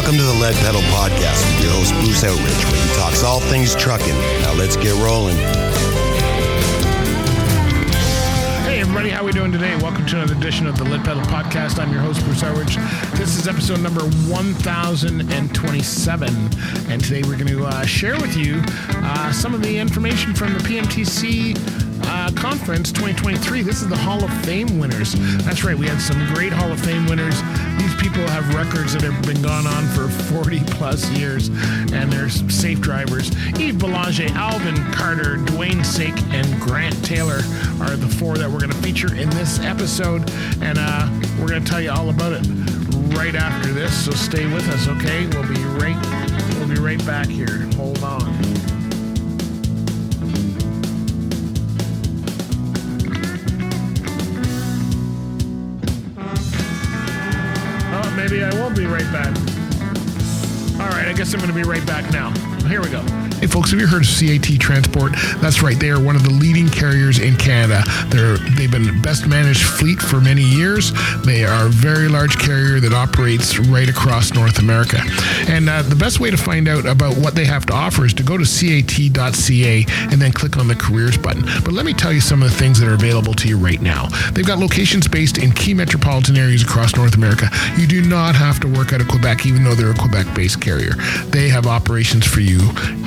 Welcome to the Lead Pedal Podcast with your host, Bruce Outridge, where he talks all things trucking. Now let's get rolling. Hey everybody, how are we doing today? Welcome to another edition of the Lead Pedal Podcast. I'm your host, Bruce Outridge. This is episode number 1027, and today we're going to share with you some of the information from the PMTC Conference 2023. This is the Hall of Fame winners. That's right, we had some great Hall of Fame winners. These people have records that have been gone on for 40 plus years, and they're safe drivers. Yves Belanger, Alvin Carter, Dwayne Sake, and Grant Taylor are the four that we're going to feature in this episode, and we're going to tell you all about it right after this, so stay with us, okay? We'll be right back here. Hold on. Maybe I won't be right back. All right, I guess I'm going to be right back now. Here we go. Hey folks, have you heard of CAT Transport? That's right, they are one of the leading carriers in Canada. They've been best managed fleet for many years. They are a very large carrier that operates right across North America. And the best way to find out about what they have to offer is to go to cat.ca and then click on the careers button. But let me tell you some of the things that are available to you right now. They've got locations based in key metropolitan areas across North America. You do not have to work out of Quebec, even though they're a Quebec-based carrier. They have operations for you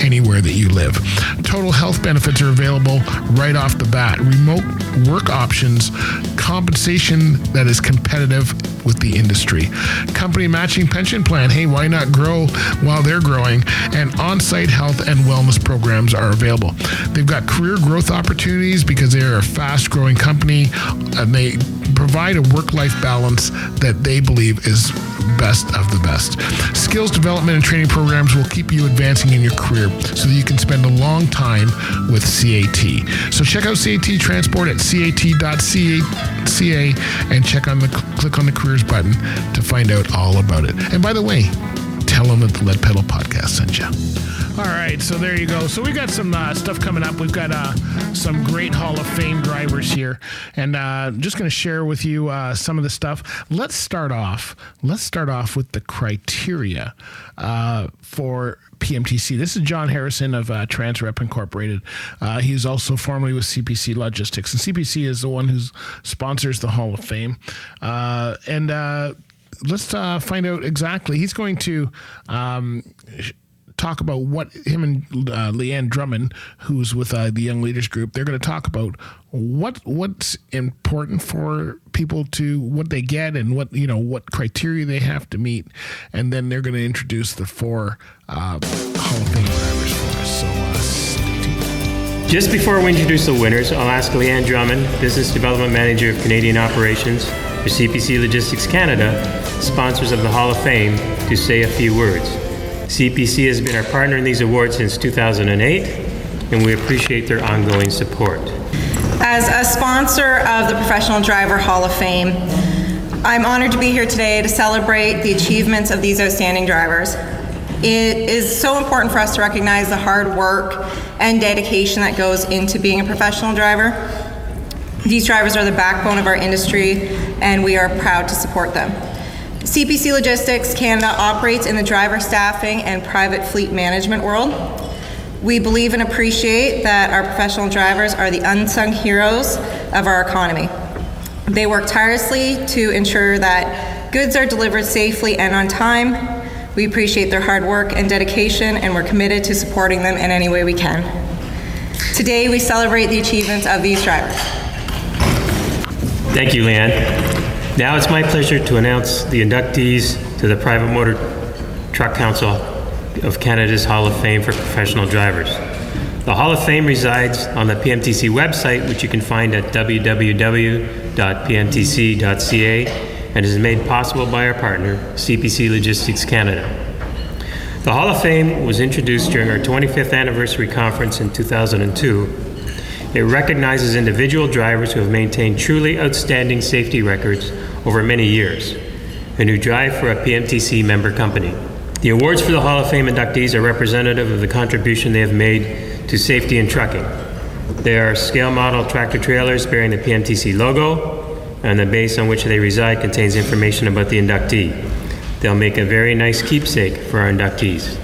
anywhere that you live. Total health benefits are available right off the bat. Remote work options, compensation that is competitive with the industry. Company matching pension plan. Hey, why not grow while they're growing? And on-site health and wellness programs are available. They've got career growth opportunities because they're a fast-growing company, and they provide a work-life balance that they believe is best of the best. Skills development and training programs will keep you advancing in your career so that you can spend a long time with CAT. So check out CAT Transport at cat.ca and click on the careers button to find out all about it. And by the way, tell them that the Lead Pedal Podcast sent you. All right, so there you go. So we got some stuff coming up. We've got some great Hall of Fame drivers here, and just going to share with you some of the stuff. Let's start off with the criteria for PMTC. This is John Harrison of Transrep Incorporated. He's also formerly with CPC Logistics, and CPC is the one who sponsors the Hall of Fame. Let's find out exactly. He's going to talk about what him and Leanne Drummond, who's with the Young Leaders Group, they're going to talk about what's important for people to what they get and what criteria they have to meet, and then they're going to introduce the four Hall of Fame drivers for us. So stay tuned. Just before we introduce the winners, I'll ask Leanne Drummond, Business Development Manager of Canadian Operations for CPC Logistics Canada, sponsors of the Hall of Fame, to say a few words. CPC has been our partner in these awards since 2008, and we appreciate their ongoing support. As a sponsor of the Professional Driver Hall of Fame, I'm honored to be here today to celebrate the achievements of these outstanding drivers. It is so important for us to recognize the hard work and dedication that goes into being a professional driver. These drivers are the backbone of our industry, and we are proud to support them. CPC Logistics Canada operates in the driver staffing and private fleet management world. We believe and appreciate that our professional drivers are the unsung heroes of our economy. They work tirelessly to ensure that goods are delivered safely and on time. We appreciate their hard work and dedication, and we're committed to supporting them in any way we can. Today, we celebrate the achievements of these drivers. Thank you, Leanne. Now it's my pleasure to announce the inductees to the Private Motor Truck Council of Canada's Hall of Fame for Professional Drivers. The Hall of Fame resides on the PMTC website, which you can find at www.pmtc.ca, and is made possible by our partner, CPC Logistics Canada. The Hall of Fame was introduced during our 25th anniversary conference in 2002. It recognizes individual drivers who have maintained truly outstanding safety records over many years and who drive for a PMTC member company. The awards for the Hall of Fame inductees are representative of the contribution they have made to safety in trucking. They are scale model tractor trailers bearing the PMTC logo, and the base on which they reside contains information about the inductee. They'll make a very nice keepsake for our inductees.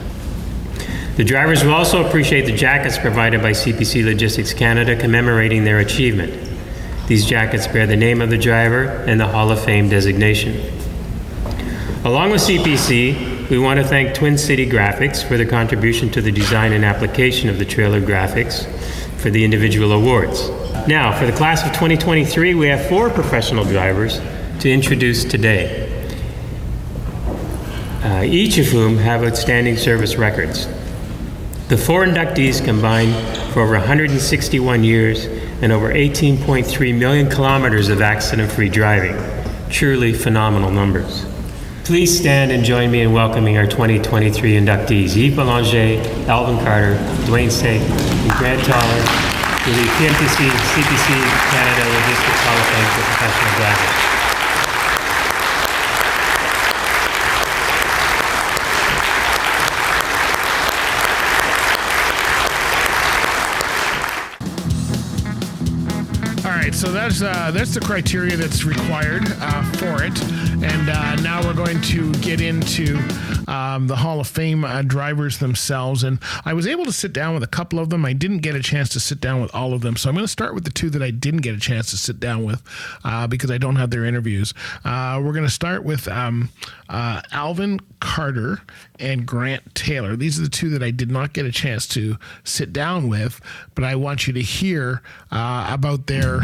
The drivers will also appreciate the jackets provided by CPC Logistics Canada commemorating their achievement. These jackets bear the name of the driver and the Hall of Fame designation. Along with CPC, we want to thank Twin City Graphics for their contribution to the design and application of the trailer graphics for the individual awards. Now, for the class of 2023, we have 4 professional drivers to introduce today, each of whom have outstanding service records. The 4 inductees combined for over 161 years and over 18.3 million kilometers of accident-free driving. Truly phenomenal numbers. Please stand and join me in welcoming our 2023 inductees, Yves Belanger, Alvin Carter, Dwayne Sake, and Grant Toller, to the PMTC CPC Canada Logistics Hall of Fame for Professional Drivers. So that's the criteria that's required for it, and now we're going to get into the Hall of Fame drivers themselves. And I was able to sit down with a couple of them. I didn't get a chance to sit down with all of them, so I'm going to start with the 2 that I didn't get a chance to sit down with because I don't have their interviews. We're going to start with Alvin Carter and Grant Taylor. These are the 2 that I did not get a chance to sit down with, but I want you to hear about their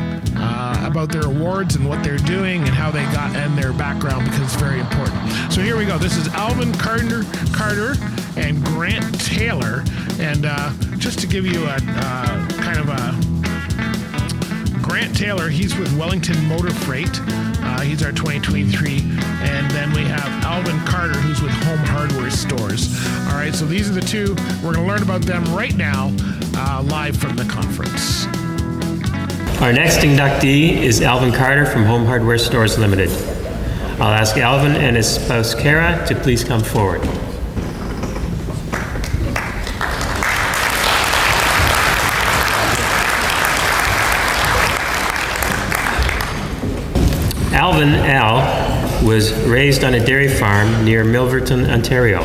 awards and what they're doing and how they got and their background, because it's very important. So here we go. This is Alvin Carter and Grant Taylor, and just to give you a kind of a Grant Taylor, he's with Wellington Motor Freight. He's our 2023. And then we have Alvin Carter, who's with Home Hardware Stores. All right, so these are the 2. We're going to learn about them right now, live from the conference. Our next inductee is Alvin Carter from Home Hardware Stores Limited. I'll ask Alvin and his spouse Kara to please come forward. Alvin Al was raised on a dairy farm near Milverton, Ontario.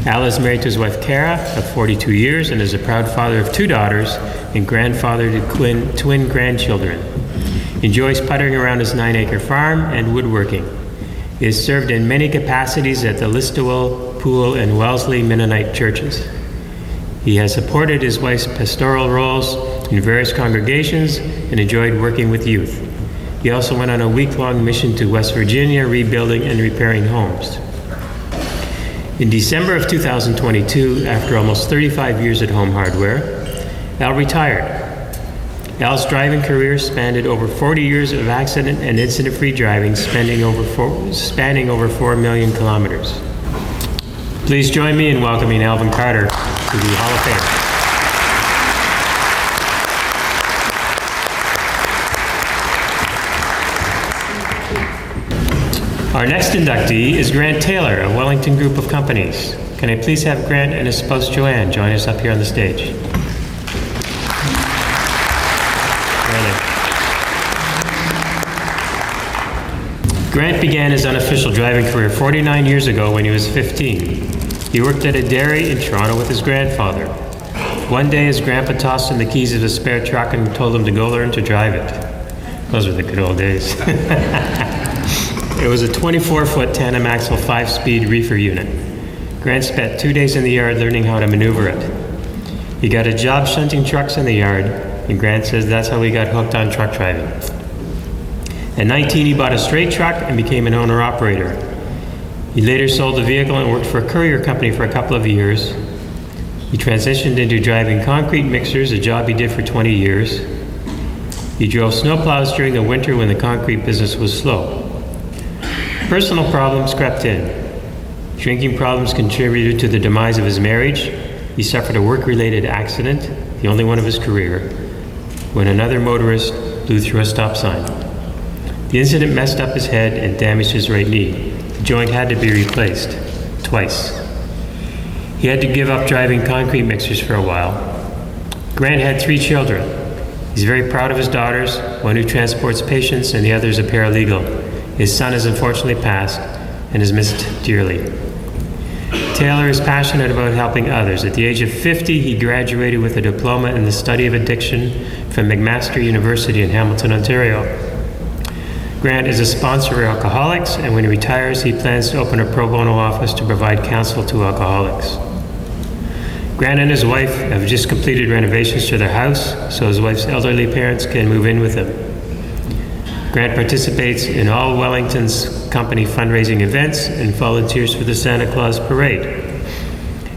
Al is married to his wife Kara of 42 years and is a proud father of 2 daughters and grandfather to twin grandchildren. He enjoys puttering around his 9-acre farm and woodworking. He has served in many capacities at the Listowel, Poole, and Wellesley Mennonite churches. He has supported his wife's pastoral roles in various congregations and enjoyed working with youth. He also went on a week-long mission to West Virginia, rebuilding and repairing homes. In December of 2022, after almost 35 years at Home Hardware, Al retired. Al's driving career spanned over 40 years of accident and incident-free driving, spanning over 4 million kilometers. Please join me in welcoming Alvin Carter to the Hall of Fame. Our next inductee is Grant Taylor of Wellington Group of Companies. Can I please have Grant and his spouse Joanne join us up here on the stage? Grant began his unofficial driving career 49 years ago when he was 15. He worked at a dairy in Toronto with his grandfather. One day his grandpa tossed him the keys of his spare truck and told him to go learn to drive it. Those were the good old days. It was a 24-foot tandem axle 5-speed reefer unit. Grant spent 2 days in the yard learning how to maneuver it. He got a job shunting trucks in the yard, and Grant says that's how he got hooked on truck driving. At 19, he bought a straight truck and became an owner-operator. He later sold the vehicle and worked for a courier company for a couple of years. He transitioned into driving concrete mixers, a job he did for 20 years. He drove snowplows during the winter when the concrete business was slow. Personal problems crept in. Drinking problems contributed to the demise of his marriage. He suffered a work-related accident, the only one of his career, when another motorist blew through a stop sign. The incident messed up his head and damaged his right knee. The joint had to be replaced, twice. He had to give up driving concrete mixers for a while. Grant had 3 children. He's very proud of his daughters, one who transports patients and the other is a paralegal. His son has unfortunately passed, and is missed dearly. Taylor is passionate about helping others. At the age of 50, he graduated with a diploma in the study of addiction from McMaster University in Hamilton, Ontario. Grant is a sponsor of alcoholics, and when he retires, he plans to open a pro bono office to provide counsel to alcoholics. Grant and his wife have just completed renovations to their house, so his wife's elderly parents can move in with him. Grant participates in all Wellington's company fundraising events and volunteers for the Santa Claus Parade.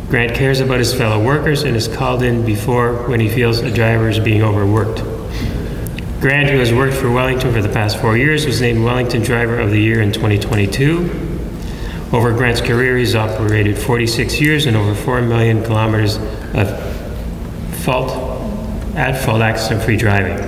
Grant cares about his fellow workers and is called in before when he feels a driver is being overworked. Grant, who has worked for Wellington for the past 4 years, was named Wellington Driver of the Year in 2022. Over Grant's career, he's operated 46 years and over 4 million kilometers of fault accident-free driving.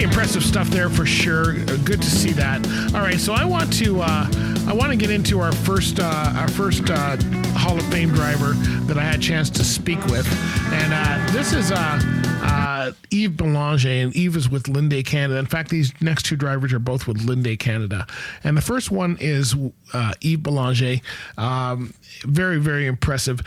Impressive stuff there for sure. Good to see that. All right, so I want to get into our first Hall of Fame driver that I had a chance to speak with, and this is Yves Belanger, and Yves is with Linde Canada. In fact, these next two drivers are both with Linde Canada, and the first one is Yves Belanger. Very, very impressive.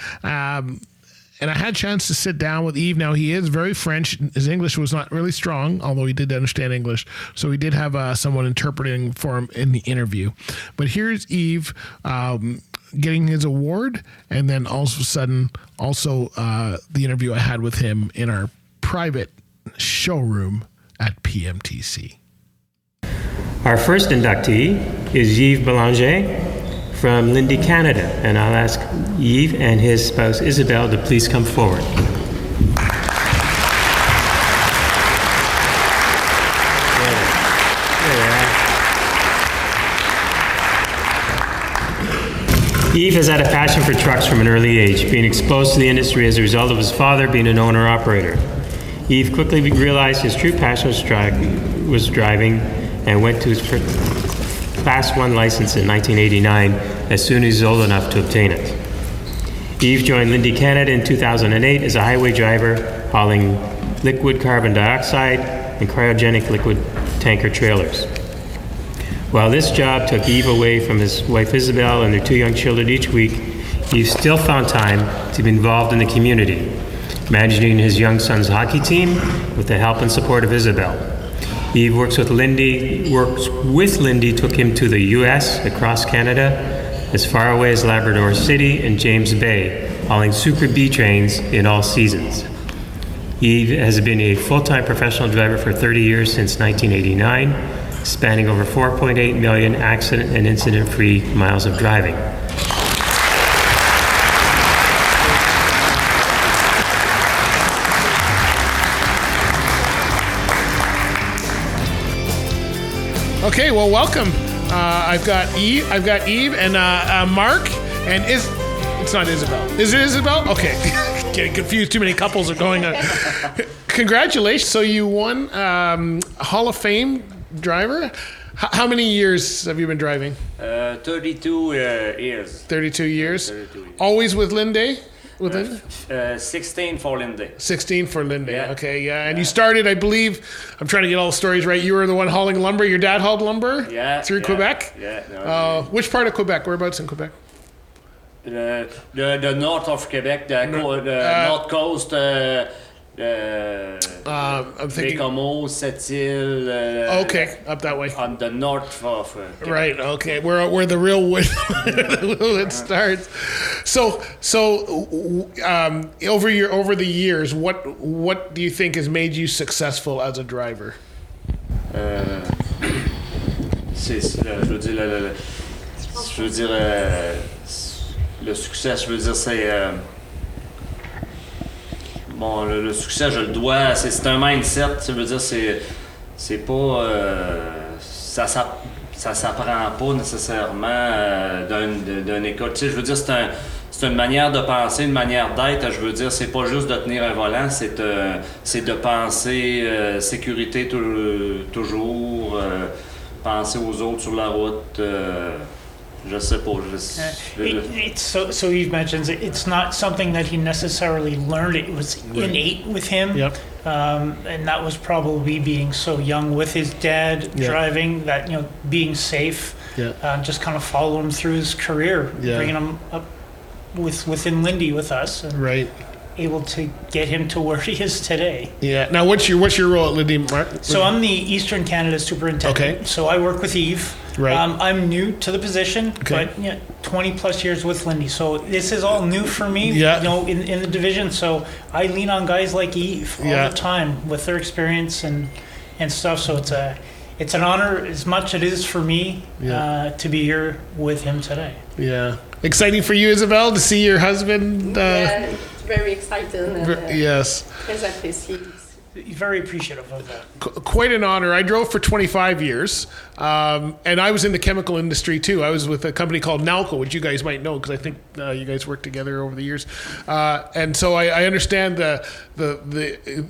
And I had a chance to sit down with Yves. Now, he is very French. His English was not really strong, although he did understand English. So he did have someone interpreting for him in the interview. But here's Yves getting his award, and then all of a sudden, also the interview I had with him in our private showroom at PMTC. Our first inductee is Yves Belanger from Linde Canada, and I'll ask Yves and his spouse Isabelle to please come forward. Yves has had a passion for trucks from an early age, being exposed to the industry as a result of his father being an owner-operator. Yves quickly realized his true passion was driving and went to his Class 1 license in 1989 as soon as he was old enough to obtain it. Yves joined Linde Canada in 2008 as a highway driver, hauling liquid carbon dioxide and cryogenic liquid tanker trailers. While this job took Yves away from his wife Isabelle and their 2 young children each week, Yves still found time to be involved in the community, managing his young son's hockey team with the help and support of Isabelle. Yves works with Linde, took him to the U.S., across Canada, as far away as Labrador City and James Bay, hauling Super B trains in all seasons. Yves has been a full-time professional driver for 30 years since 1989, spanning over 4.8 million accident and incident-free miles of driving. Okay, well, welcome. I've got Yves and Mark, and it's not Isabelle. Is it Isabelle? Okay, getting confused. Too many couples are going on. Congratulations! So you won Hall of Fame driver. How many years have you been driving? 32 years. 32 years. 32 years. Always with Linde. 16 for Linde. 16 for Linde. Yeah. Okay, yeah. And you started, I believe, I'm trying to get all the stories right. You were the one hauling lumber. Your dad hauled lumber? Yeah. Through Quebec? Yeah. No, which part of Quebec? Whereabouts in Quebec? The north of Quebec, the north coast. I'm thinking. Bécomo, Sept-Îles. Okay, up that way. On the north of Quebec. Right. Okay. Where the real wood starts. So over the years, what do you think has made you successful as a driver? Le succès, je veux dire, c'est bon, le succès, je le dois, c'est un mindset, ça veut dire, c'est pas, ça s'apprend pas nécessairement d'une école. Tu sais, je veux dire, c'est une manière de penser, une manière d'être. Je veux dire, c'est pas juste de tenir un volant, c'est de penser sécurité toujours, penser aux autres sur la route. Je sais pas. So Eve mentions it's not something that he necessarily learned. It was innate with him. Yep. And that was probably being so young with his dad driving, that, being safe, just kind of follow him through his career, bringing him up within Lindy with us, and able to get him to where he is today. Yeah. Now, what's your role at Lindy, Mark? So I'm the Eastern Canada Superintendent. Okay. So I work with Eve. Right. I'm new to the position, but 20 plus years with Lindy. So this is all new for me, in the division. So I lean on guys like Eve all the time with their experience and stuff. So it's an honor, as much it is for me to be here with him today. Yeah. Exciting for you, Isabel, to see your husband. Yeah, it's very exciting. And, yes. Très apprécié. Very appreciative of that. Quite an honor. I drove for 25 years, and I was in the chemical industry too. I was with a company called Nalco, which you guys might know because I think you guys worked together over the years. And so I understand the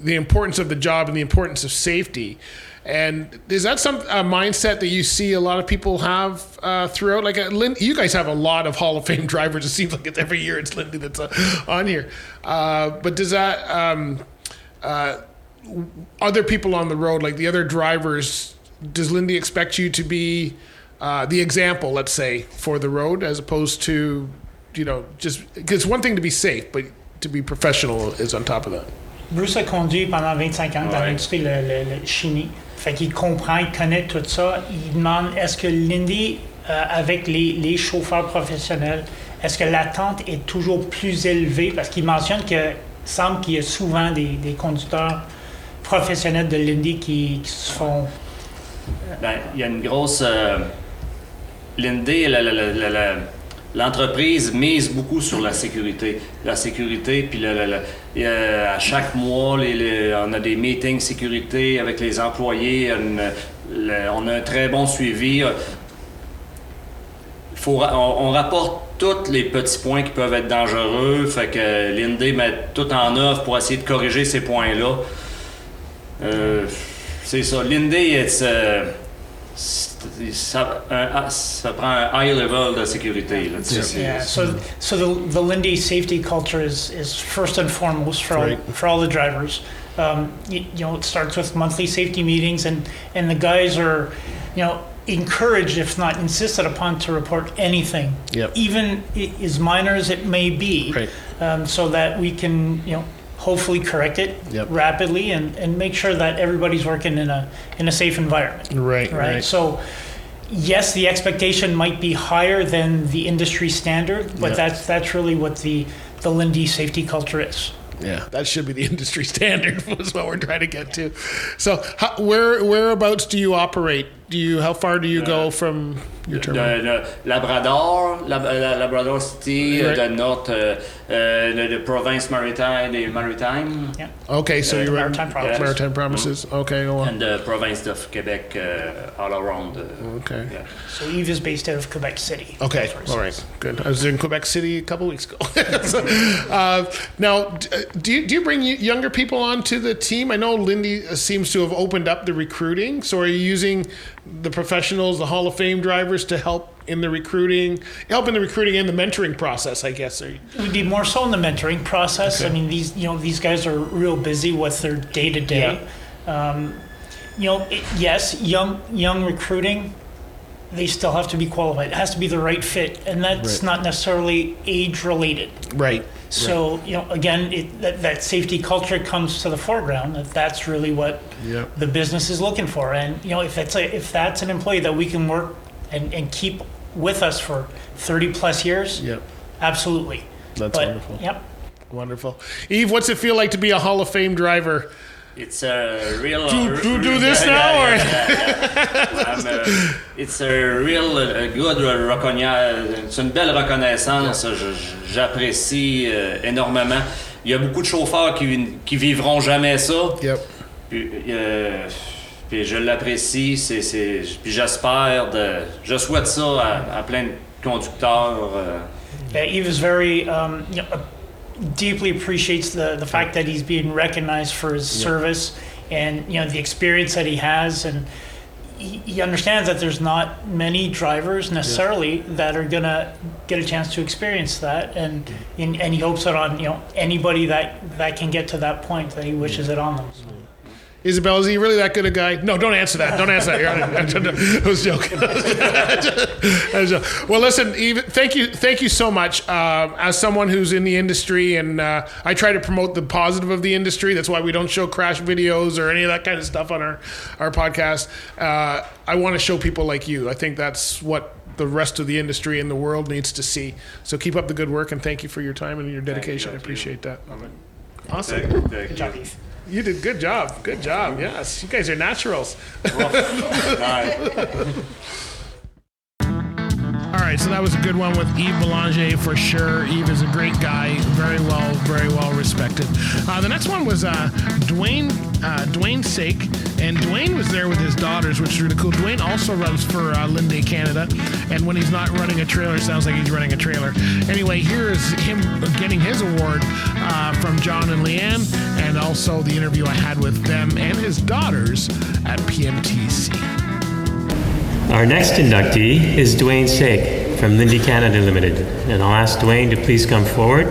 importance of the job and the importance of safety. And is that a mindset that you see a lot of people have throughout? Like, you guys have a lot of Hall of Fame drivers. It seems like it's every year it's Lindy that's on here. But does that... other people on the road, like the other drivers, does Lindy expect you to be the example, let's say, for the road, as opposed to, just because one thing to be safe, but to be professional is on top of that? Bruce a conduit pendant 25 ans dans l'industrie le chimie. Fait qu'il comprend, il connaît tout ça. Il demande, est-ce que Lindy, avec les chauffeurs professionnels, est-ce que l'attente est toujours plus élevée? Parce qu'il mentionne que semble qu'il y a souvent des conducteurs professionnels de Lindy qui se font... Il y a une grosse... Lindy, l'entreprise mise beaucoup sur la sécurité. La sécurité, puis à chaque mois, on a des meetings sécurité avec les employés. On a un très bon suivi. On rapporte tous les petits points qui peuvent être dangereux. Fait que Lindy met tout en œuvre pour essayer de corriger ces points-là. C'est ça. Lindy, ça prend un high level de sécurité. Là, yeah. So the Lindy safety culture is first and foremost for all the drivers. It starts with monthly safety meetings, and the guys are, encouraged, if not insisted upon, to report anything, even as minor as it may be, so that we can, hopefully correct it rapidly and make sure that everybody's working in a safe environment. Right. So, yes, the expectation might be higher than the industry standard, but that's really what the Lindy safety culture is. Yeah, that should be the industry standard. Was what we're trying to get to. So, whereabouts do you operate? How far do you go from your terminal? Labrador City, the north, the province maritime. Yeah. Okay, so you're maritime provinces. Maritime provinces. Okay, go on. And the province of Quebec, all around. Okay. Yeah. So Eve is based out of Quebec City. Okay, all right, good. I was in Quebec City a couple weeks ago. Now, do you bring younger people onto the team? I know Lindy seems to have opened up the recruiting. So are you using the professionals, the Hall of Fame drivers, to help in the recruiting and the mentoring process, I guess? We'd be more so in the mentoring process. Okay. I mean, these guys are real busy with their day to day. Yes, young recruiting, they still have to be qualified. It has to be the right fit, and that's not necessarily age related. Right. So, again, that safety culture comes to the foreground. That's really what the business is looking for. And, if that's an employee that we can work and keep with us for 30 plus years, absolutely. That's wonderful. Yep. Wonderful. Eve, what's it feel like to be a Hall of Fame driver? It's a real... Do this now? It's a real good reconnaissance. C'est une belle reconnaissance. J'apprécie énormément. Il y a beaucoup de chauffeurs qui vivront jamais ça. Puis je l'apprécie. Puis j'espère... Je souhaite ça à plein de conducteurs. Yves is very... deeply appreciates the fact that he's being recognized for his service and the experience that he has, and he understands that there's not many drivers necessarily that are gonna get a chance to experience that, and he hopes that on anybody that can get to that point, that he wishes it on them. Isabel, is he really that good a guy? No, don't answer that. Don't answer that. I was joking. Well, listen, Eve, thank you so much. As someone who's in the industry, and I try to promote the positive of the industry. That's why we don't show crash videos or any of that kind of stuff on our podcast. I want to show people like you. I think that's what the rest of the industry in the world needs to see. So keep up the good work, and thank you for your time and your dedication. I appreciate that. Awesome. Good job, Keith. You did good job. Good job. Yes, you guys are naturals. All right, so that was a good one with Yves Belanger for sure. Yves is a great guy, very well respected. The next one was Dwayne Sake, and Dwayne was there with his daughters, which is really cool. Dwayne also runs for Linday Canada, and when he's not running a trailer, it sounds like he's running a trailer. Anyway, here is him getting his award from John and Leanne, and also the interview I had with them and his daughters at PMTC. Our next inductee is Dwayne Sake from Linday Canada Limited, and I'll ask Dwayne to please come forward,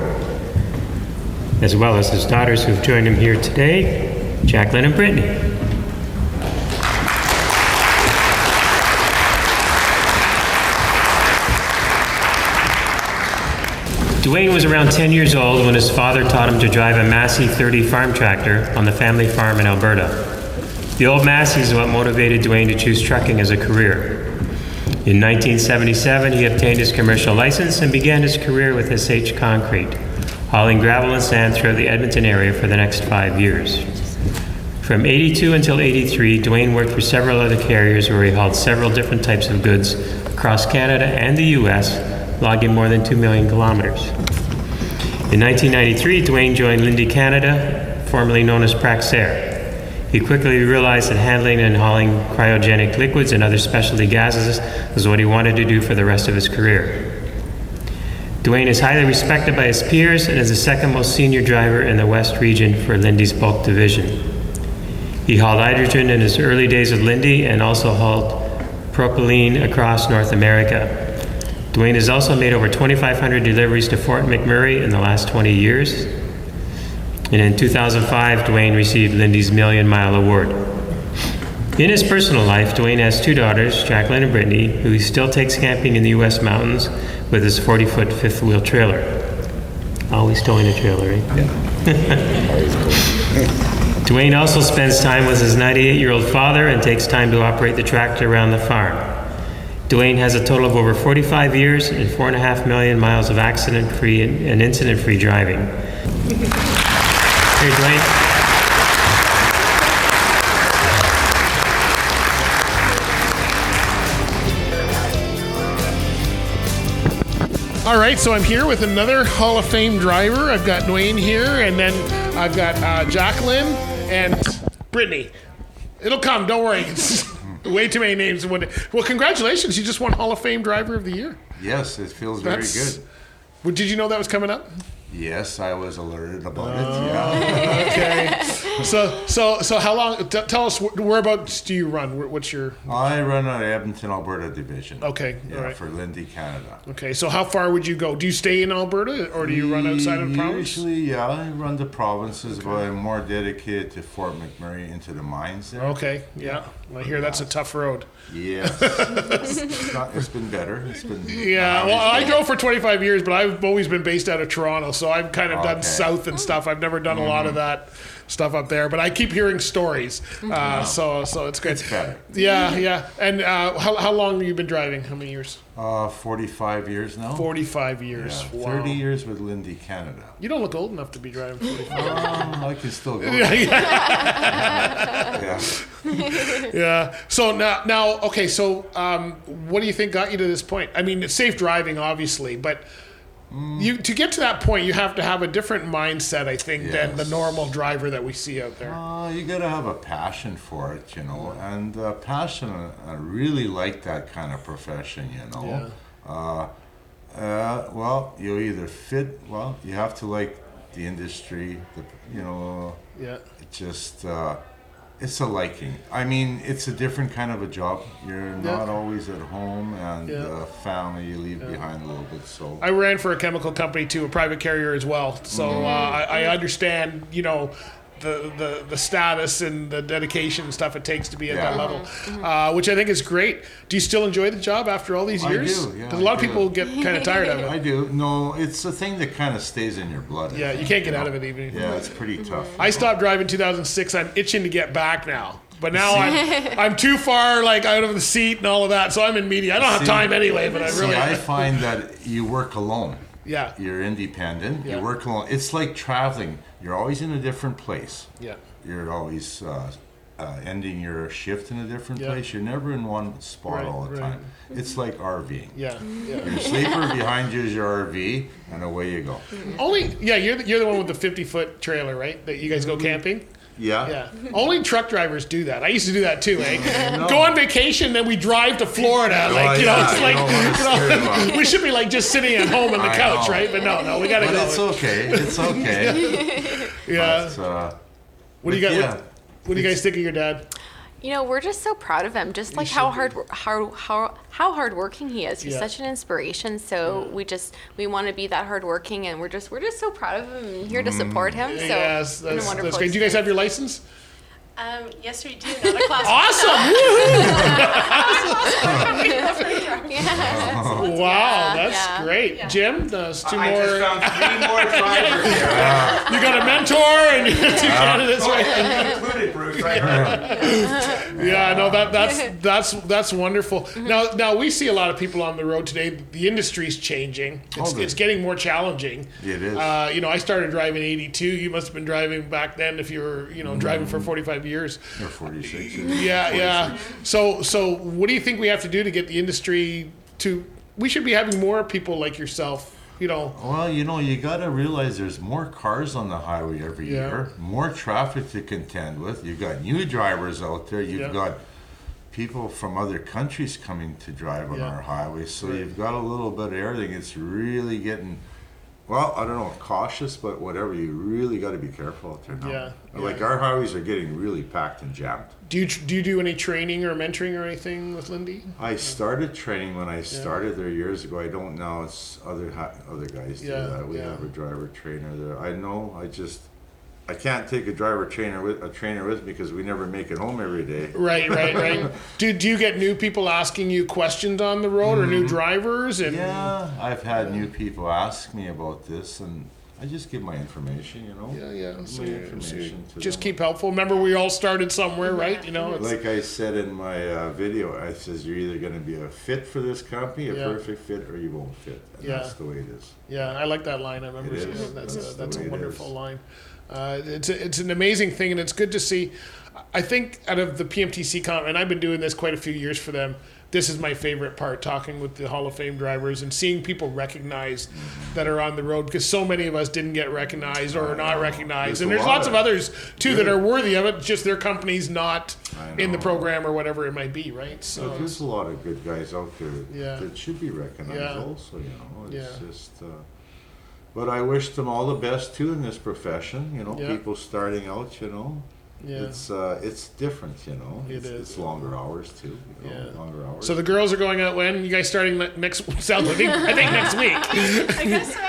as well as his daughters who've joined him here today, Jacqueline and Brittany. Dwayne was around 10 years old when his father taught him to drive a Massey 30 farm tractor on the family farm in Alberta. The old Massey is what motivated Dwayne to choose trucking as a career. In 1977, he obtained his commercial license and began his career with SH Concrete, hauling gravel and sand throughout the Edmonton area for the next 5 years. From 82 until 83, Dwayne worked for several other carriers where he hauled several different types of goods across Canada and the U.S., logging more than 2 million kilometers. In 1993, Dwayne joined Linday Canada, formerly known as Praxair. He quickly realized that handling and hauling cryogenic liquids and other specialty gases was what he wanted to do for the rest of his career. Dwayne is highly respected by his peers and is the second most senior driver in the West region for Linday's bulk division. He hauled hydrogen in his early days with Linday and also hauled propylene across North America. Dwayne has also made over 2,500 deliveries to Fort McMurray in the last 20 years. And in 2005, Dwayne received Linday's Million Mile Award. In his personal life, Dwayne has 2 daughters, Jacqueline and Brittany, who he still takes camping in the U.S. mountains with his 40-foot fifth-wheel trailer. Always towing a trailer, right? Yeah. Dwayne also spends time with his 98-year-old father and takes time to operate the tractor around the farm. Dwayne has a total of over 45 years and 4.5 million miles of accident-free and incident-free driving. Here, Dwayne. All right, so I'm here with another Hall of Fame driver. I've got Dwayne here, and then I've got Jacqueline and Brittany. It'll come, don't worry. It's way too many names. Well, congratulations. You just won Hall of Fame Driver of the Year. Yes, it feels very good. Well, did you know that was coming up? Yes, I was alerted about it. Yeah. Okay. So how long? Tell us whereabouts do you run? What's your? I run an Edmonton, Alberta division. Okay. Yeah, all right. for Linday Canada. Okay. So how far would you go? Do you stay in Alberta or do you run outside of the province? Usually, yeah, I run the provinces, but I'm more dedicated to Fort McMurray, into the mines there. Okay. Yeah. I hear that's a tough road. Yes. It's been better. It's been. Yeah. Well, I drove for 25 years, but I've always been based out of Toronto, so I've kind of done south and stuff. I've never done a lot of that stuff up there, but I keep hearing stories. So it's good. It's better. Yeah. And how long have you been driving? How many years? 45 years now. 45 years. Yeah, Wow. 30 years with Linday Canada. You don't look old enough to be driving 45. I can still go. Yeah. So now, okay. So, what do you think got you to this point? I mean, it's safe driving, obviously, but to get to that point, you have to have a different mindset, I think, than the normal driver that we see out there. You gotta have a passion for it, and passion. I really like that kind of profession, well, you either fit. Well, you have to like the industry. It just. It's a liking. I mean, it's a different kind of a job. You're not always at home, and family you leave behind a little bit. So I ran for a chemical company too, a private carrier as well. So I understand, you know, the status and the dedication and stuff it takes to be at that level, which I think is great. Do you still enjoy the job after all these years? I do, yeah. 'Cause a lot of people get kind of tired of it. I do. No, it's a thing that kind of stays in your blood. Yeah, you can't get out of it even. Yeah, it's pretty tough. I stopped driving in 2006. I'm itching to get back now. But now I'm too far like out of the seat and all of that, so I'm in media. I don't have time anyway, but I find that you work alone. Yeah. You're independent. You work alone. It's like traveling. You're always in a different place. Yeah. You're always ending your shift in a different place. You're never in one spot all the time. It's like RVing. Yeah. Your sleeper behind you is your RV, and away you go. You're the one with the 50-foot trailer, right? That you guys go camping? Yeah. Only truck drivers do that. I used to do that too, eh? Go on vacation, then we drive to Florida. We should be like just sitting at home on the couch, right? But no, we gotta go. It's okay. It's okay. Yeah. But, what do you got? What do you guys think of your dad? You know, we're just so proud of him. Just like how hardworking he is. He's such an inspiration. So we want to be that hardworking, and we're just so proud of him and here to support him. So yes, that's great. Do you guys have your license? Yes, we do. Not a class. Awesome! Wow, that's great. Yeah. Jim, there's two more. I just found 3 more drivers here. You got a mentor and you got 2 candidates, right? Included, Bruce. Right? Yeah, no, that's wonderful. Now we see a lot of people on the road today. The industry's changing. It's getting more challenging. It is. I started driving in '82. You must have been driving back then if you were, driving for 45 years. Or 46. Yeah. So what do you think we have to do to get the industry to? We should be having more people like yourself. Well, you got to realize there's more cars on the highway every year, more traffic to contend with. You've got new drivers out there. You've got people from other countries coming to drive on our highways. So you've got a little bit of everything. It's really getting, well, I don't know, cautious, but whatever. You really got to be careful out there now. Like our highways are getting really packed and jammed. Do you do any training or mentoring or anything with Lindy? I started training when I started there years ago. I don't now. It's other guys do that. We have a driver trainer there. I can't take a trainer with me because we never make it home every day. Right. Do you get new people asking you questions on the road or new drivers? Yeah, I've had new people ask me about this, and I just give my information, Just keep helpful. Remember, we all started somewhere, right? Like I said in my video, I says you're either going to be a fit for this company, a perfect fit, or you won't fit. And that's the way it is. Yeah, I like that line. I remember saying that's a wonderful line. It's an amazing thing, and it's good to see. I think out of the PMTC and I've been doing this quite a few years for them, this is my favorite part, talking with the Hall of Fame drivers and seeing people recognized that are on the road, because so many of us didn't get recognized or are not recognized. And there's lots of others, too, that are worthy of it, just their company's not in the program or whatever it might be, right? So there's a lot of good guys out there that should be recognized also, It's just... But I wish them all the best, too, in this profession, people starting out, It's different, It's longer hours too. Longer hours. So the girls are going out when? You guys starting next? I think next week. I guess so.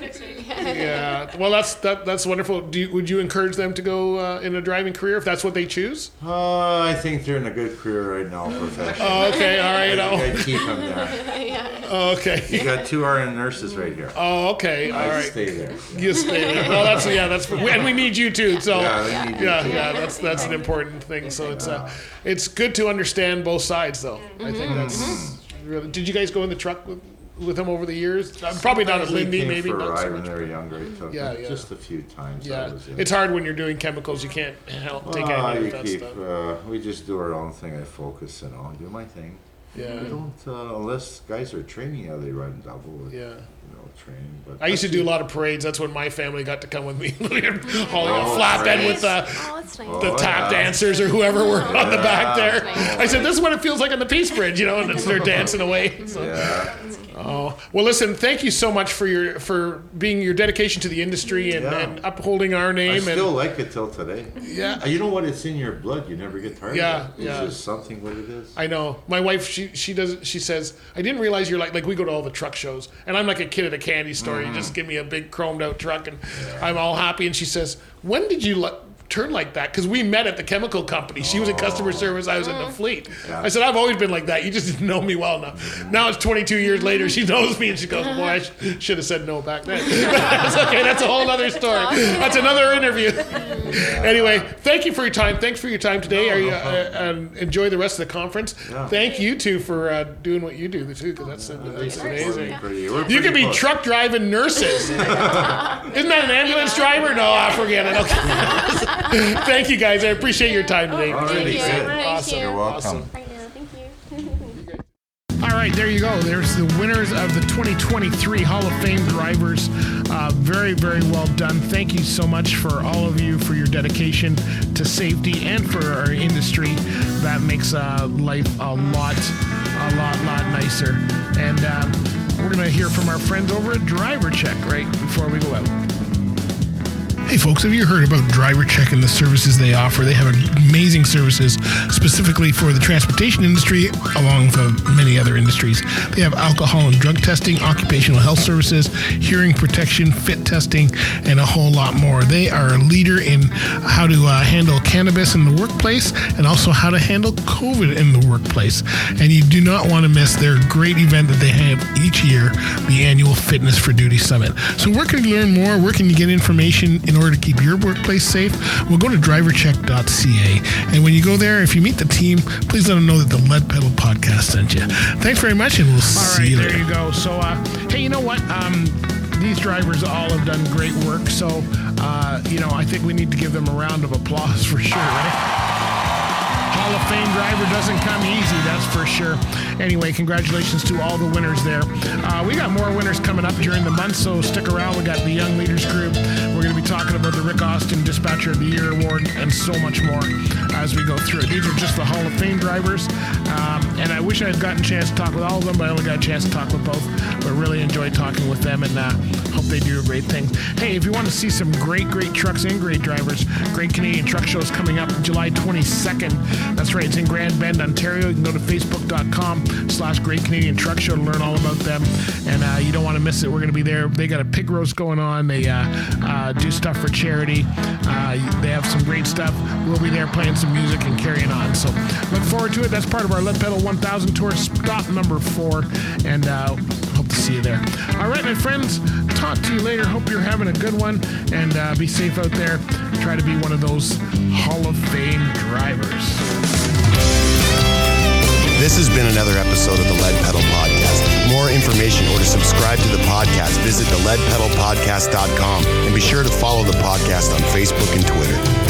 Next week. Yeah. Well, that's wonderful. Would you encourage them to go in a driving career if that's what they choose? I think they're in a good career right now, professionally. Oh, okay. All right. I keep them there. Oh, okay. You got 2 RN nurses right here. Oh, okay. All right. Stay there. You stay there. Well, and we need you too. So that's an important thing. So it's good to understand both sides, though. I think that's really. Did you guys go in the truck with him over the years? Probably not at Lindy, maybe. For not a ride so when much. they were younger. I took them just a few times. Yeah, it's hard when you're doing chemicals. You can't take any of that stuff. We just do our own thing. I focus and I'll do my thing. Yeah. We don't unless guys are training. They run double. Training. But I used to do a lot of parades. That's when my family got to come with me. Hauling a flatbed with the tap dancers or whoever were on the back there. I said, "This is what it feels like on the Peace Bridge," and they're dancing away. So. Yeah. Oh, well, listen, thank you so much for being your dedication to the industry and upholding our name. I still like it till today. Yeah. You know what? It's in your blood. You never get tired of it. It's just something what it is. I know. My wife, she says, I didn't realize you're like we go to all the truck shows, and I'm like a kid at a candy store. You just give me a big chromed out truck, and I'm all happy. And she says, when did you turn like that? Because we met at the chemical company. She was in customer service. I was in the fleet. I said, I've always been like that. You just didn't know me well enough. Now it's 22 years later. She knows me and she goes, boy, I should have said no back then. That's okay. That's a whole other story. That's another interview. Anyway, thank you for your time. Thanks for your time today. Enjoy the rest of the conference. Thank you two for doing what you do too, because that's amazing. You could be truck driving nurses. Isn't that an ambulance driver? No, forget it. Okay. Thank you guys. I appreciate your time today. Thank you. Awesome. You're welcome. Awesome. I know, thank you. All right, there you go. There's the winners of the 2023 Hall of Fame drivers. Very, very well done. Thank you so much for all of you for your dedication to safety and for our industry. That makes life a lot nicer. And we're going to hear from our friends over at Driver Check right before we go out. Hey folks, have you heard about Driver Check and the services they offer? They have amazing services specifically for the transportation industry, along with many other industries. They have alcohol and drug testing, occupational health services, hearing protection, fit testing, and a whole lot more. They are a leader in how to handle cannabis in the workplace and also how to handle COVID in the workplace. And you do not want to miss their great event that they have each year, the annual Fitness for Duty Summit. So where can you learn more? Where can you get information in order to keep your workplace safe? Well, go to drivercheck.ca. And when you go there, if you meet the team, please let them know that the Lead Pedal Podcast sent you. Thanks very much, and we'll see you later. All right, there you go. So, hey, you know what? These drivers all have done great work. So, I think we need to give them a round of applause for sure, right? Hall of Fame driver doesn't come easy, that's for sure. Anyway, congratulations to all the winners there. We got more winners coming up during the month, so stick around. We got the Young Leaders Group. We're going to be talking about the Rick Austin Dispatcher of the Year Award and so much more as we go through it. These are just the Hall of Fame drivers, and I wish I had gotten a chance to talk with all of them, but I only got a chance to talk with both. But really enjoyed talking with them, and hope they do great things. Hey, if you want to see some great trucks and great drivers, Great Canadian Truck Show is coming up July 22nd. That's right, it's in Grand Bend, Ontario. You can go to facebook.com/Great Canadian Truck Show to learn all about them. And you don't want to miss it. We're going to be there. They got a pig roast going on. They do stuff for charity. They have some great stuff. We'll be there playing some music and carrying on. So look forward to it. That's part of our Lead Pedal 1000 tour, stop number 4. And hope to see you there. All right, my friends, talk to you later. Hope you're having a good one. And be safe out there. Try to be one of those Hall of Fame drivers. This has been another episode of the Lead Pedal Podcast. For more information or to subscribe to the podcast, visit theleadpedalpodcast.com and be sure to follow the podcast on Facebook and Twitter.